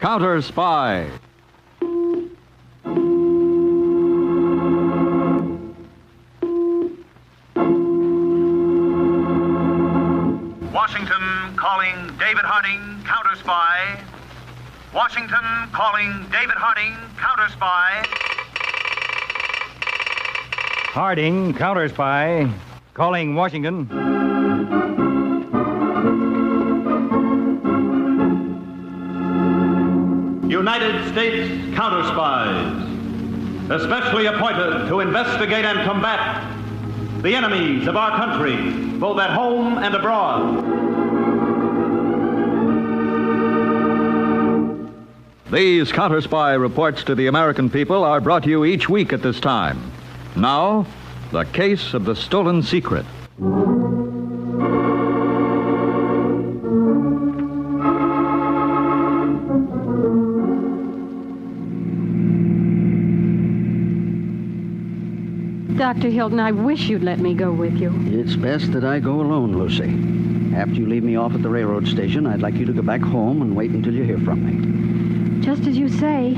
Counterspy. Washington calling David Harding, Counterspy. Washington calling David Harding, Counterspy. Harding, Counterspy. Calling Washington. United States Counterspies, especially appointed to investigate and combat the enemies of our country, both at home and abroad. These Counterspy reports to the American people are brought to you each week at this time. Now, the case of the stolen secret. Dr. Hilton, I wish you'd let me go with you. It's best that I go alone, Lucy. After you leave me off at the railroad station, I'd like you to go back home and wait until you hear from me. Just as you say.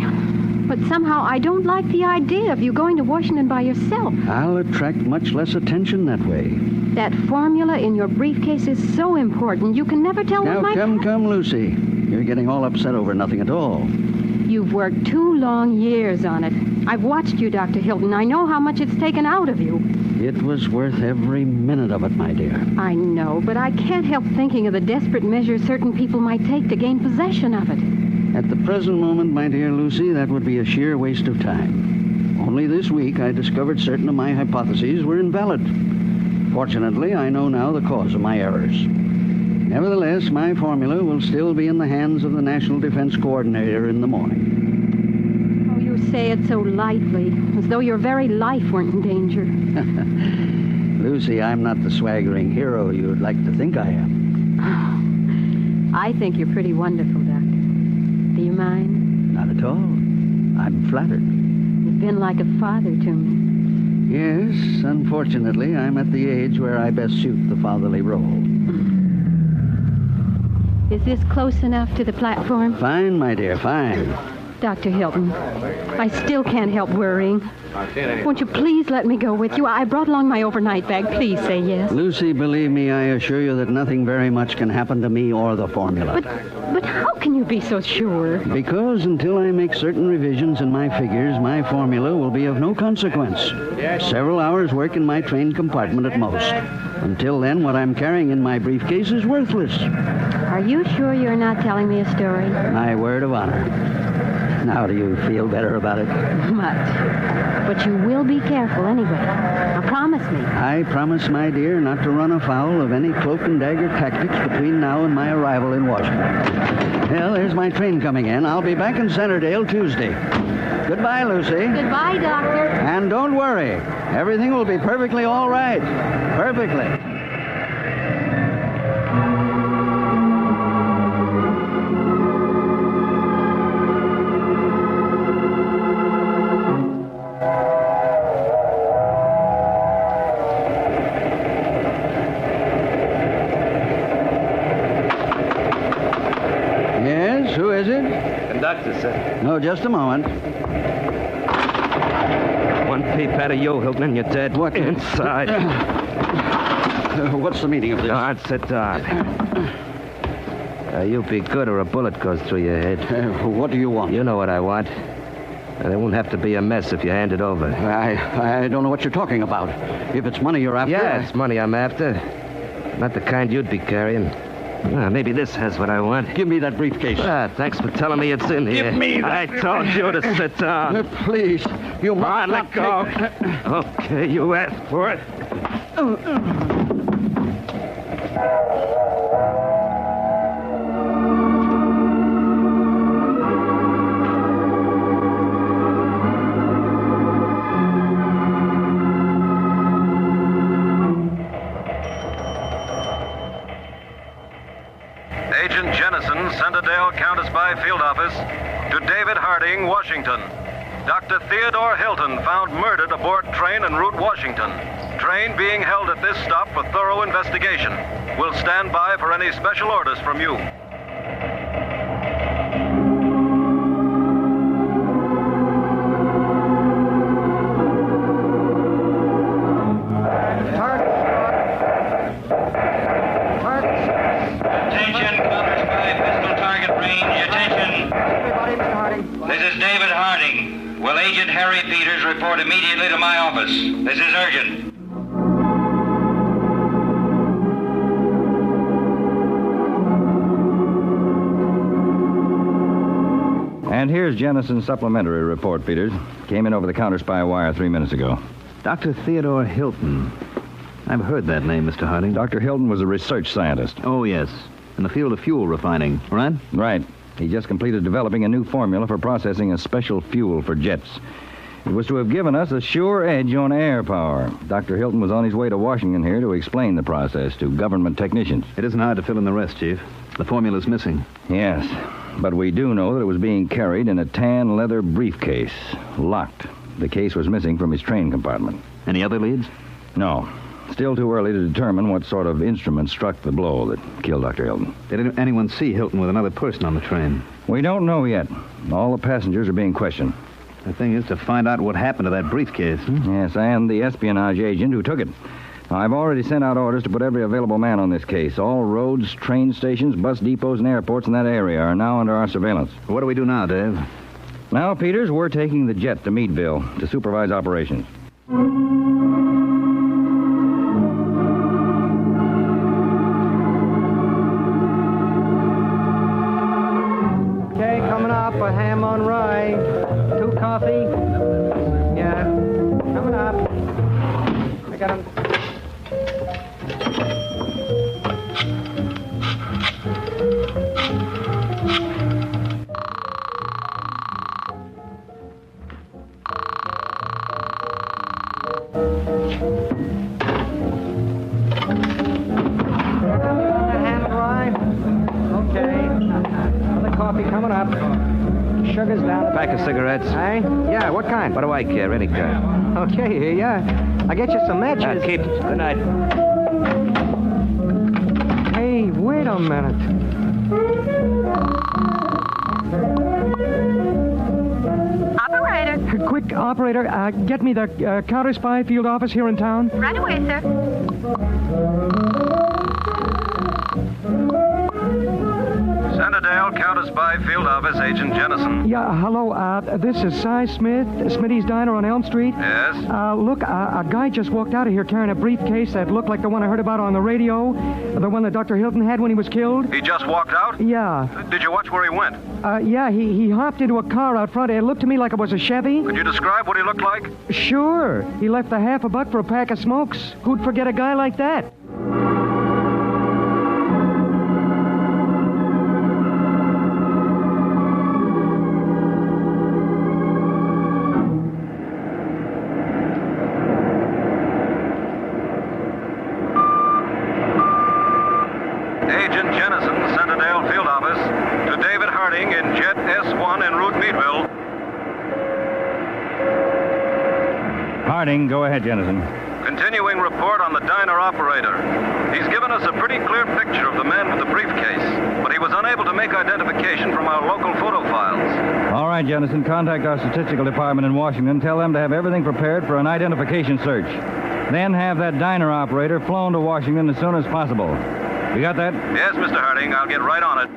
But somehow I don't like the idea of you going to Washington by yourself. I'll attract much less attention that way. That formula in your briefcase is so important. You can never tell what might... Now, come, Lucy. You're getting all upset over nothing at all. You've worked 2 long years on it. I've watched you, Dr. Hilton. I know how much it's taken out of you. It was worth every minute of it, my dear. I know, but I can't help thinking of the desperate measures certain people might take to gain possession of it. At the present moment, my dear Lucy, that would be a sheer waste of time. Only this week, I discovered certain of my hypotheses were invalid. Fortunately, I know now the cause of my errors. Nevertheless, my formula will still be in the hands of the National Defense Coordinator in the morning. Oh, you say it so lightly, as though your very life weren't in danger. Lucy, I'm not the swaggering hero you'd like to think I am. Oh, I think you're pretty wonderful, Doctor. Do you mind? Not at all. I'm flattered. You've been like a father to me. Yes, unfortunately, I'm at the age where I best suit the fatherly role. Is this close enough to the platform? Fine, my dear, fine. Dr. Hilton, I still can't help worrying. Won't you please let me go with you? I brought along my overnight bag. Please say yes. Lucy, believe me, I assure you that nothing very much can happen to me or the formula. But how can you be so sure? Because until I make certain revisions in my figures, my formula will be of no consequence. Several hours' work in my train compartment at most. Until then, what I'm carrying in my briefcase is worthless. Are you sure you're not telling me a story? My word of honor. Now do you feel better about it? Much. But you will be careful anyway. Now promise me. I promise, my dear, not to run afoul of any cloak and dagger tactics between now and my arrival in Washington. Well, there's my train coming in. I'll be back in Centerdale Tuesday. Goodbye, Lucy. Goodbye, Doctor. And don't worry. Everything will be perfectly all right. Perfectly. Yes, who is it? Conductor, sir. No, just a moment. One peep out of you, Hilton, and you're dead. What? Inside. What's the meaning of this? All right, sit down. You'll be good or a bullet goes through your head. What do you want? You know what I want. There won't have to be a mess if you hand it over. I don't know what you're talking about. If it's money you're after... Yeah, it's money I'm after. Not the kind you'd be carrying. Maybe this has what I want. Give me that briefcase. Thanks for telling me it's in here. Give me that. I told you to sit down. Please, you must All right, let go. Okay, you asked for it. Agent Jennison, Centerdale Counterspy Field Office, to David Harding, Washington. Dr. Theodore Hilton found murdered aboard train en route Washington. Train being held at this stop for thorough investigation. Will stand by for any special orders from you. Will Agent Harry Peters report immediately to my office? This is urgent. And here's Jennison's supplementary report, Peters. Came in over the Counterspy wire 3 minutes ago. Dr. Theodore Hilton. I've heard that name, Mr. Harding. Dr. Hilton was a research scientist. Oh, yes. In the field of fuel refining, right? Right. He just completed developing a new formula for processing a special fuel for jets. It was to have given us a sure edge on air power. Dr. Hilton was on his way to Washington here to explain the process to government technicians. It isn't hard to fill in the rest, Chief. The formula's missing. Yes, but we do know that it was being carried in a tan leather briefcase, locked. The case was missing from his train compartment. Any other leads? No. Still too early to determine what sort of instrument struck the blow that killed Dr. Hilton. Did anyone see Hilton with another person on the train? We don't know yet. All the passengers are being questioned. The thing is to find out what happened to that briefcase. Yes, and the espionage agent who took it. I've already sent out orders to put every available man on this case. All roads, train stations, bus depots, and airports in that area are now under our surveillance. What do we do now, Dave? Now, Peters, we're taking the jet to Meadville to supervise operations. Okay, coming up, a ham on rye. 2 coffee. Yeah, coming up. I got 'em. Coffee coming up. Sugar's down. Pack of cigarettes. Hey? Yeah, what kind? What do I care? Any kind. Okay, here you are. I'll get you some matches. Keep. Good night. Hey, wait a minute. Operator. Quick, operator, get me the Counterspy field office here in town. Right away, sir. Centerdale, Counterspy Field Office, Agent Jennison. Yeah, hello. This is Cy Smith, Smitty's Diner on Elm Street. Yes? Look, a guy just walked out of here carrying a briefcase that looked like the one I heard about on the radio, the one that Dr. Hilton had when he was killed. He just walked out? Yeah. Did you watch where he went? Yeah, he hopped into a car out front. It looked to me like it was a Chevy. Could you describe what he looked like? Sure. He left a half a buck for a pack of smokes. Who'd forget a guy like that? Agent Jennison, Centerdale Field Office, to David Harding in Jet S1 en route Meadville. Harding, go ahead, Jennison. Continuing report on the diner operator. He's given us a pretty clear picture of the man with the briefcase, but he was unable to make identification from our local photo files. All right, Jennison, contact our statistical department in Washington. Tell them to have everything prepared for an identification search. Then have that diner operator flown to Washington as soon as possible. You got that? Yes, Mr. Harding, I'll get right on it.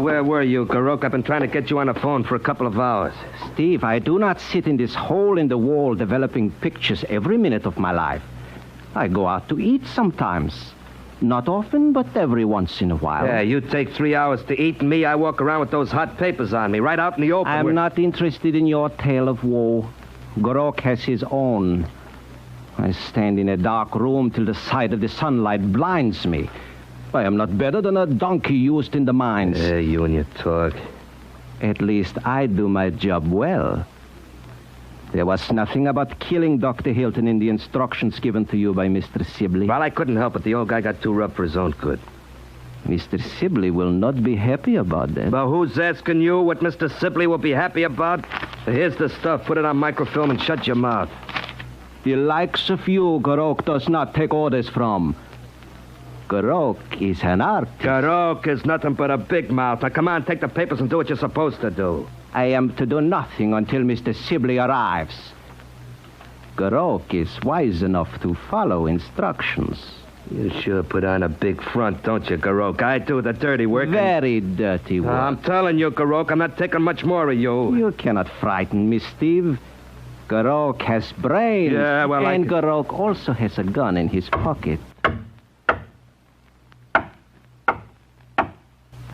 Where were you, Garok? I've been trying to get you on the phone for a couple of hours. Steve, I do not sit in this hole in the wall developing pictures every minute of my life. I go out to eat sometimes. Not often, but every once in a while. Yeah, you take 3 hours to eat, and me, I walk around with those hot papers on me, right out in the open. I'm not interested in your tale of woe. Gorok has his own. I stand in a dark room till the sight of the sunlight blinds me. I am not better than a donkey used in the mines. Yeah, you and your talk. At least I do my job well. There was nothing about killing Dr. Hilton in the instructions given to you by Mr. Sibley. Well, I couldn't help it. The old guy got too rough for his own good. Mr. Sibley will not be happy about that. But who's asking you what Mr. Sibley will be happy about? Here's the stuff. Put it on microfilm and shut your mouth. The likes of you, Garok does not take orders from. Garok is an artist. Garok is nothing but a big mouth. Now, come on, take the papers and do what you're supposed to do. I am to do nothing until Mr. Sibley arrives. Garok is wise enough to follow instructions. You sure put on a big front, don't you, Garok? I do the dirty work. Very dirty work. I'm telling you, Garok, I'm not taking much more of you. You cannot frighten me, Steve. Garok has brains. Yeah, well, and Garok also has a gun in his pocket.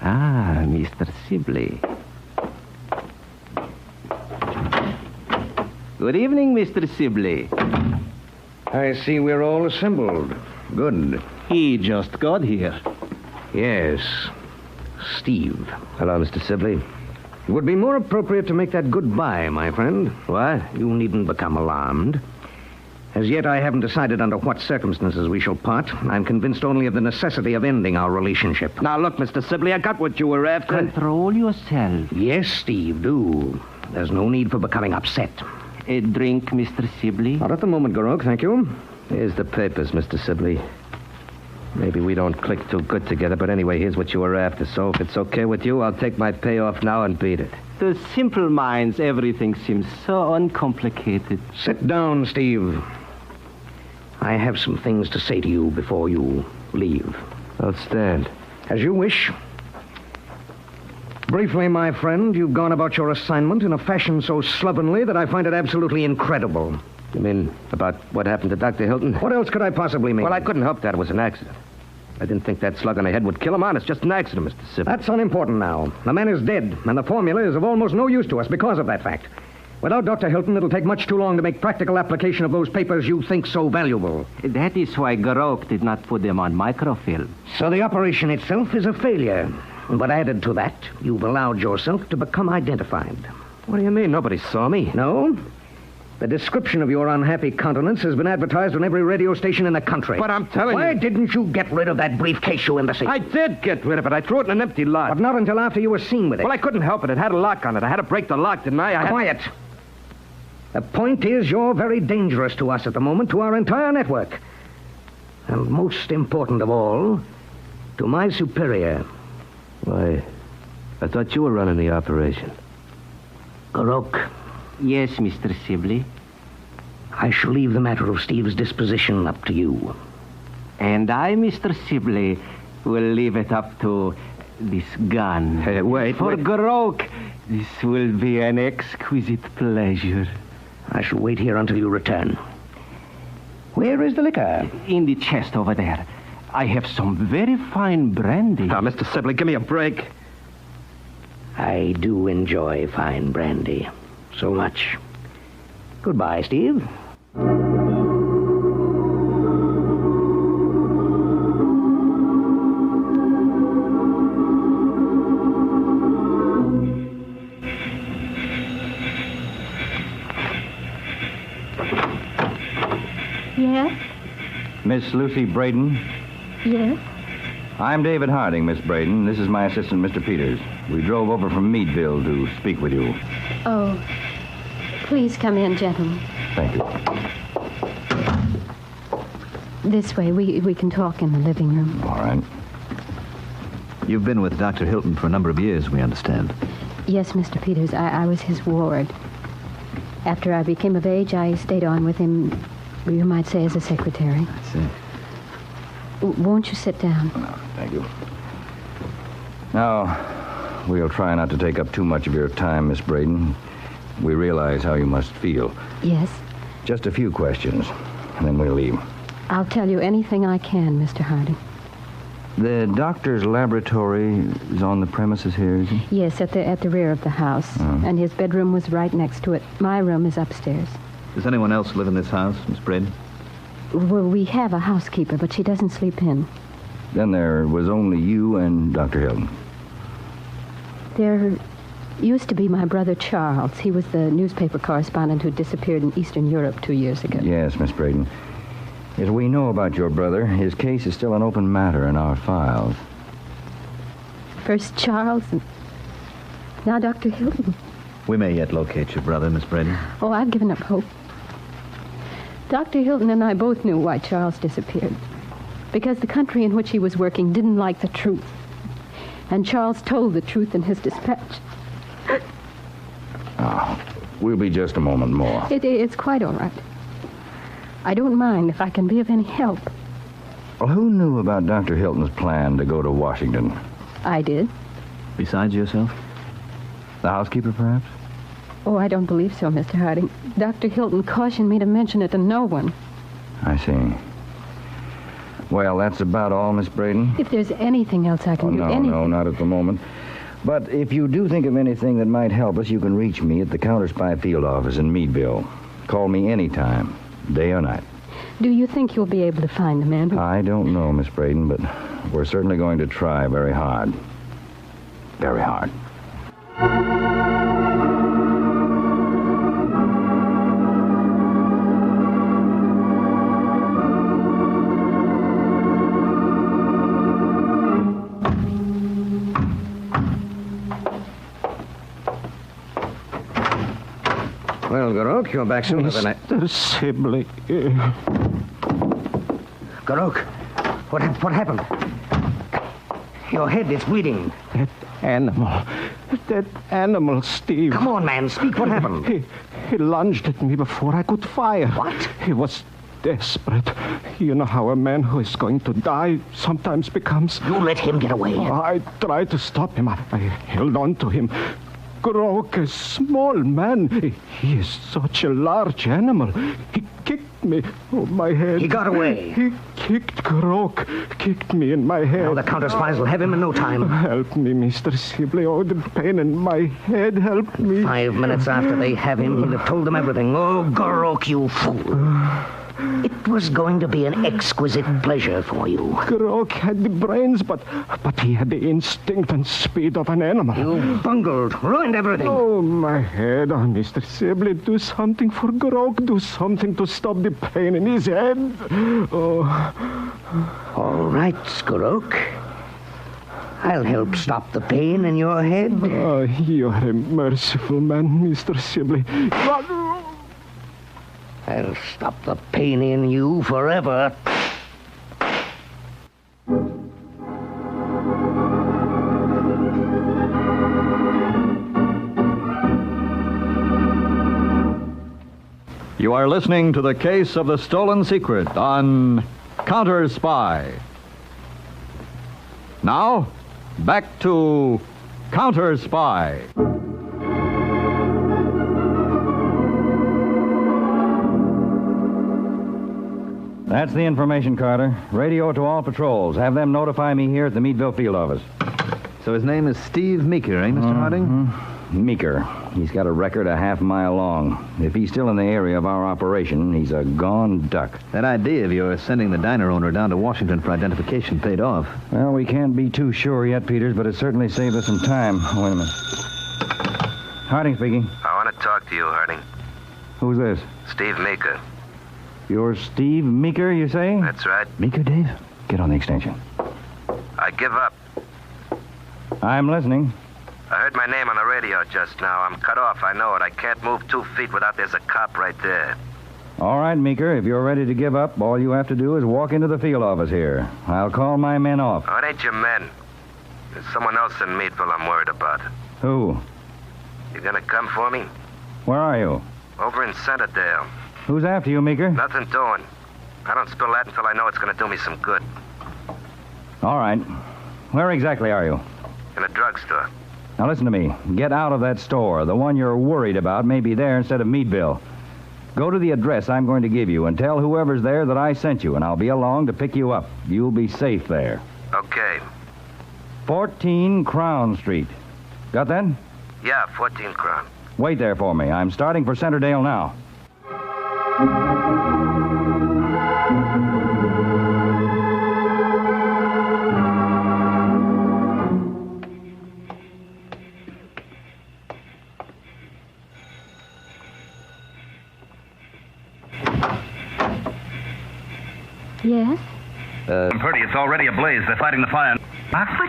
Ah, Mr. Sibley. Good evening, Mr. Sibley. I see we're all assembled. Good. He just got here. Yes. Steve. Hello, Mr. Sibley. It would be more appropriate to make that goodbye, my friend. What? You needn't become alarmed. As yet, I haven't decided under what circumstances we shall part. I'm convinced only of the necessity of ending our relationship. Now, look, Mr. Sibley, I got what you were after. Control yourself. Yes, Steve, do. There's no need for becoming upset. A drink, Mr. Sibley? Not at the moment, Garok, thank you. Here's the papers, Mr. Sibley. Maybe we don't click too good together, but anyway, here's what you were after. So if it's okay with you, I'll take my payoff now and beat it. To simple minds, everything seems so uncomplicated. Sit down, Steve. I have some things to say to you before you leave. I'll stand. As you wish. Briefly, my friend, you've gone about your assignment in a fashion so slovenly that I find it absolutely incredible. You mean about what happened to Dr. Hilton? What else could I possibly mean? Well, I couldn't help that. It was an accident. I didn't think that slug on the head would kill him. Honest, just an accident, Mr. Sibley. That's unimportant now. The man is dead, and the formula is of almost no use to us because of that fact. Without Dr. Hilton, it'll take much too long to make practical application of those papers you think so valuable. That is why Garok did not put them on microfilm. So the operation itself is a failure. But added to that, you've allowed yourself to become identified. What do you mean? Nobody saw me. No? The description of your unhappy countenance has been advertised on every radio station in the country. But I'm telling you... Why didn't you get rid of that briefcase, you imbecile? I did get rid of it. I threw it in an empty lot. But not until after you were seen with it. Well, I couldn't help it. It had a lock on it. I had to break the lock, didn't I? Quiet. The point is you're very dangerous to us at the moment, to our entire network. And most important of all, to my superior. Why, I thought you were running the operation. Garok. Yes, Mr. Sibley. I shall leave the matter of Steve's disposition up to you. And I, Mr. Sibley, will leave it up to this gun. Hey, wait. For Garok, this will be an exquisite pleasure. I shall wait here until you return. Where is the liquor? In the chest over there. I have some very fine brandy. Now, Mr. Sibley, give me a break. I do enjoy fine brandy. So much. Goodbye, Steve. Yes? Miss Lucy Braden? Yes? I'm David Harding, Miss Braden. This is my assistant, Mr. Peters. We drove over from Meadville to speak with you. Oh, please come in, gentlemen. Thank you. This way, we can talk in the living room. All right. You've been with Dr. Hilton for a number of years, we understand. Yes, Mr. Peters, I was his ward. After I became of age, I stayed on with him, you might say, as a secretary. I see. Won't you sit down? Thank you. Now, we'll try not to take up too much of your time, Miss Braden. We realize how you must feel. Yes? Just a few questions, and then we'll leave. I'll tell you anything I can, Mr. Harding. The doctor's laboratory is on the premises here, is it? Yes, at the rear of the house. And his bedroom was right next to it. My room is upstairs. Does anyone else live in this house, Miss Braden? Well, we have a housekeeper, but she doesn't sleep in. Then there was only you and Dr. Hilton. There used to be my brother Charles. He was the newspaper correspondent who disappeared in Eastern Europe 2 years ago. Yes, Miss Braden. As we know about your brother, his case is still an open matter in our files. First Charles, and now Dr. Hilton. We may yet locate your brother, Miss Braden. Oh, I've given up hope. Dr. Hilton and I both knew why Charles disappeared. Because the country in which he was working didn't like the truth. And Charles told the truth in his dispatch. We'll be just a moment more. It's quite all right. I don't mind if I can be of any help. Well, who knew about Dr. Hilton's plan to go to Washington? I did. Besides yourself? The housekeeper, perhaps? Oh, I don't believe so, Mr. Harding. Dr. Hilton cautioned me to mention it to no one. I see. Well, that's about all, Miss Braden. If there's anything else I can do, anything. No, not at the moment. But if you do think of anything that might help us, you can reach me at the Counterspy field office in Meadville. Call me anytime, day or night. Do you think you'll be able to find the man? I don't know, Miss Braden, but we're certainly going to try very hard. Very hard. Well, Garok, you're back sooner than I... Mr. Sibley. Garok, what happened? Your head is bleeding. That animal, Steve. Come on, man, speak. What happened? He lunged at me before I could fire. What? He was desperate. You know how a man who is going to die sometimes becomes... You let him get away. I tried to stop him. I held on to him. Grok, a small man. He is such a large animal. He kicked me on my head. He got away. He kicked Grok. Kicked me in my head. Now the Counterspies will have him in no time. Help me, Mr. Sibley. Oh, the pain in my head. Help me. 5 minutes after they have him, he'll have told them everything. Oh, Garok, you fool. It was going to be an exquisite pleasure for you. Grok had the brains, but he had the instinct and speed of an animal. You bungled, ruined everything. Oh, my head. Oh, Mr. Sibley, do something for Grok. Do something to stop the pain in his head. Oh. All right, Grok. I'll help stop the pain in your head. Oh, you're a merciful man, Mr. Sibley. I'll stop the pain in you forever. You are listening to the case of the stolen secret on Counterspy. Now, back to Counterspy. That's the information, Carter. Radio to all patrols. Have them notify me here at the Meadville field office. So his name is Steve Meeker, eh, Mr. Harding? Meeker. He's got a record a half-mile long. If he's still in the area of our operation, he's a gone duck. That idea of yours sending the diner owner down to Washington for identification paid off. Well, we can't be too sure yet, Peters, but it certainly saved us some time. Wait a minute. Harding speaking. I want to talk to you, Harding. Who's this? Steve Meeker. You're Steve Meeker, you say? That's right. Meeker, Dave? Get on the extension. I give up. I'm listening. I heard my name on the radio just now. I'm cut off, I know it. I can't move 2 feet without there's a cop right there. All right, Meeker, if you're ready to give up, all you have to do is walk into the field office here. I'll call my men off. Oh, it ain't your men. There's someone else in Meadville I'm worried about. Who? You gonna come for me? Where are you? Over in Centerdale. Who's after you, Meeker? Nothing doing. I don't spill that until I know it's gonna do me some good. All right. Where exactly are you? In a drugstore. Now listen to me. Get out of that store. The one you're worried about may be there instead of Meadville. Go to the address I'm going to give you and tell whoever's there that I sent you, and I'll be along to pick you up. You'll be safe there. Okay. 14 Crown Street. Got that? Yeah, 14 Crown. Wait there for me. I'm starting for Centerdale now. Yes? Purdy, it's already ablaze. They're fighting the fire.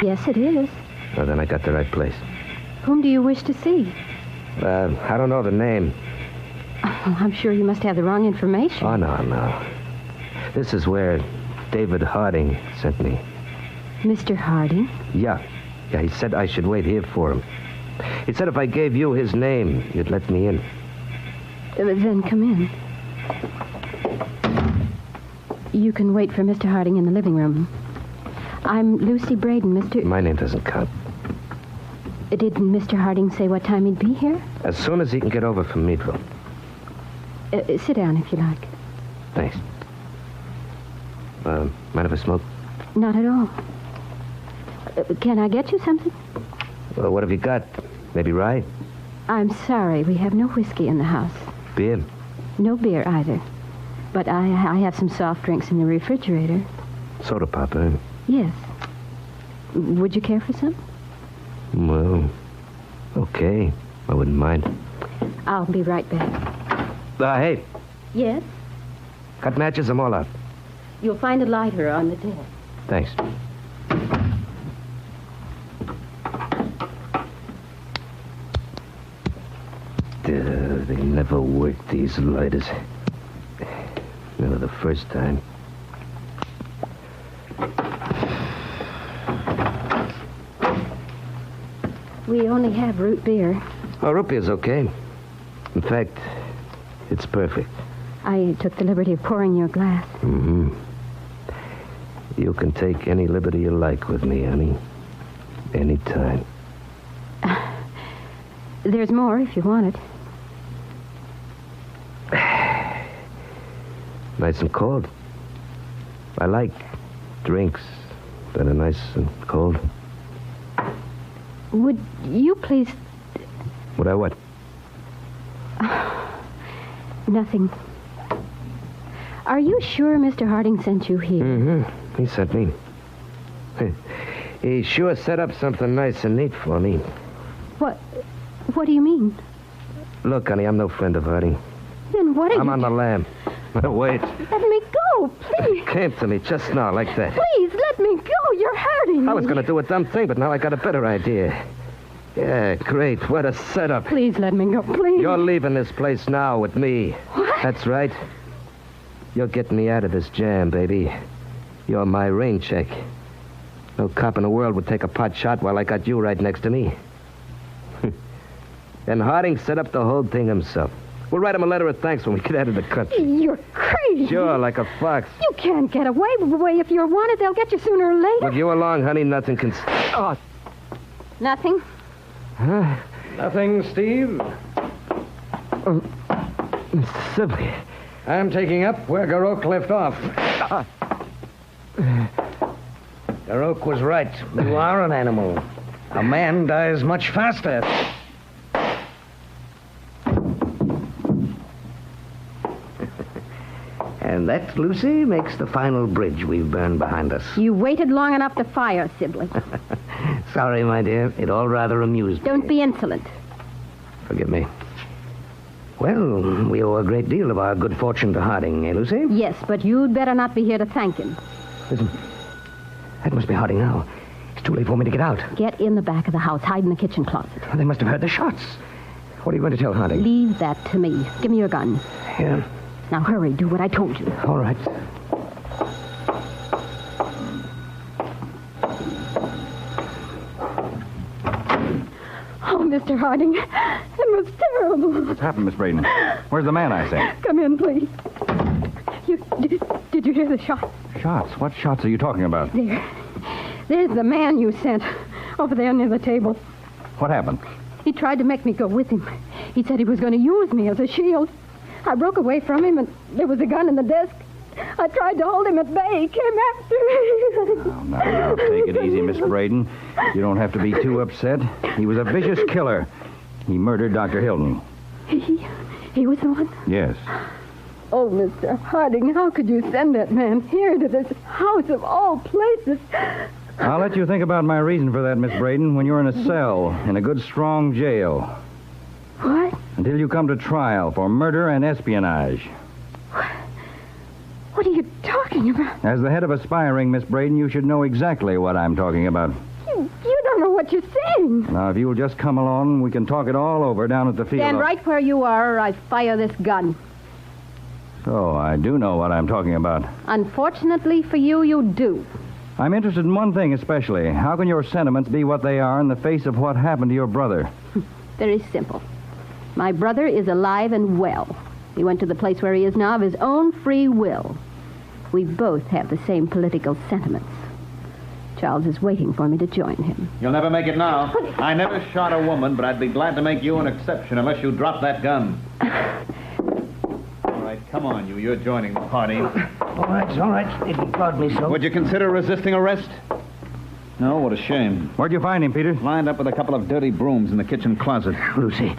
Yes, it is. Well, then I got the right place. Whom do you wish to see? I don't know the name. Oh, I'm sure you must have the wrong information. Oh, no. This is where David Harding sent me. Mr. Harding? Yeah, he said I should wait here for him. He said if I gave you his name, you'd let me in. Then come in. You can wait for Mr. Harding in the living room. I'm Lucy Braden, Mr. My name doesn't count. Did Mr. Harding say what time he'd be here? As soon as he can get over from Meadville. Sit down if you like. Thanks. Mind if I smoke? Not at all. Can I get you something? Well, what have you got? Maybe rye? I'm sorry, we have no whiskey in the house. Beer? No beer either. But I have some soft drinks in the refrigerator. Soda pop, eh? Yes. Would you care for some? Well, okay. I wouldn't mind. I'll be right back. Hey. Yes? Got matches? I'm all out. You'll find a lighter on the desk. Thanks. They never worked, these lighters. Never the first time. We only have root beer. Oh, root beer's okay. In fact, it's perfect. I took the liberty of pouring you a glass. Mm-hmm. You can take any liberty you like with me, honey. Anytime. There's more if you want it. Nice and cold. I like drinks that are nice and cold. Would you please... Would I what? Nothing. Are you sure Mr. Harding sent you here? Mm-hmm. He sent me. He sure set up something nice and neat for me. What do you mean? Look, honey, I'm no friend of Harding. Then what are you... I'm on the lam. Wait. Let me go, please. Came to me just now like that. Please, let me go. You're hurting me. I was going to do a dumb thing, but now I got a better idea. Yeah, great. What a setup. Please let me go, please. You're leaving this place now with me. What? That's right. You're getting me out of this jam, baby. You're my rain check. No cop in the world would take a pot shot while I got you right next to me. And Harding set up the whole thing himself. We'll write him a letter of thanks when we get out of the country. You're crazy. Sure, like a fox. You can't get away. If you're wanted, they'll get you sooner or later. With you along, honey, nothing can... Oh. Nothing? Huh? Nothing, Steve. Mr. Sibley. I'm taking up where Garok left off. Garok was right. You are an animal. A man dies much faster. And that, Lucy, makes the final bridge we've burned behind us. You waited long enough to fire, Sibley. Sorry, my dear. It all rather amused me. Don't be insolent. Forgive me. Well, we owe a great deal of our good fortune to Harding, eh, Lucy? Yes, but you'd better not be here to thank him. Listen, that must be Harding now. It's too late for me to get out. Get in the back of the house. Hide in the kitchen closet. They must have heard the shots. What are you going to tell Harding? Leave that to me. Give me your gun. Yeah. Now hurry. Do what I told you. All right. Oh, Mr. Harding, it was terrible. What's happened, Miss Braden? Where's the man I sent? Come in, please. Did you hear the shots? Shots? What shots are you talking about? There's the man you sent over there near the table. What happened? He tried to make me go with him. He said he was going to use me as a shield. I broke away from him, and there was a gun in the desk. I tried to hold him at bay. He came after me. Oh, now, take it easy, Miss Braden. You don't have to be too upset. He was a vicious killer. He murdered Dr. Hilton. He was the one? Yes. Oh, Mr. Harding, how could you send that man here to this house of all places? I'll let you think about my reason for that, Miss Braden, when you're in a cell in a good, strong jail. What? Until you come to trial for murder and espionage. What are you talking about? As the head of a spy ring, Miss Braden, you should know exactly what I'm talking about. You don't know what you're saying. Now, if you'll just come along, we can talk it all over down at the field. Stand right where you are, or I fire this gun. So, I do know what I'm talking about. Unfortunately for you, you do. I'm interested in one thing especially. How can your sentiments be what they are in the face of what happened to your brother? Very simple. My brother is alive and well. He went to the place where he is now of his own free will. We both have the same political sentiments. Charles is waiting for me to join him. You'll never make it now. I never shot a woman, but I'd be glad to make you an exception unless you drop that gun. All right, come on, you. You're joining the party. All right. If you plod me so. Would you consider resisting arrest? No, what a shame. Where'd you find him, Peter? Lined up with a couple of dirty brooms in the kitchen closet. Lucy,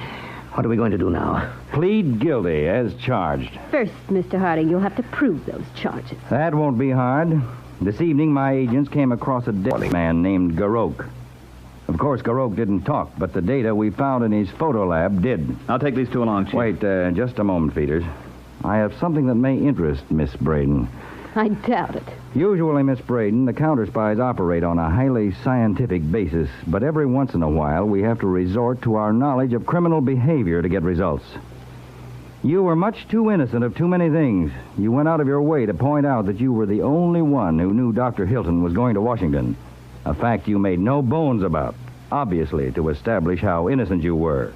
what are we going to do now? Plead guilty as charged. First, Mr. Harding, you'll have to prove those charges. That won't be hard. This evening, my agents came across a dead man named Garok. Of course, Garok didn't talk, but the data we found in his photo lab did. I'll take these two along, Chief. Wait, just a moment, Peters. I have something that may interest Miss Braden. I doubt it. Usually, Miss Braden, the counterspies operate on a highly scientific basis, but every once in a while we have to resort to our knowledge of criminal behavior to get results. You were much too innocent of too many things. You went out of your way to point out that you were the only one who knew Dr. Hilton was going to Washington. A fact you made no bones about, obviously to establish how innocent you were.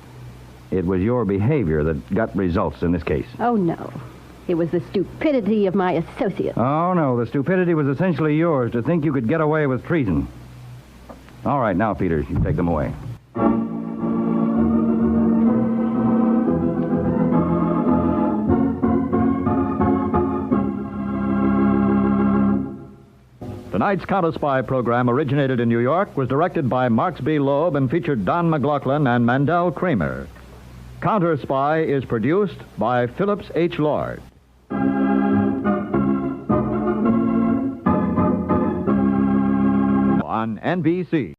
It was your behavior that got results in this case. Oh, no. It was the stupidity of my associates. Oh, no. The stupidity was essentially yours to think you could get away with treason. All right, now, Peters, you take them away. Tonight's Counterspy program originated in New York, was directed by Marks B. Loeb, and featured Don McLaughlin and Mandel Kramer. Counterspy is produced by Phillips H. Lord. On NBC.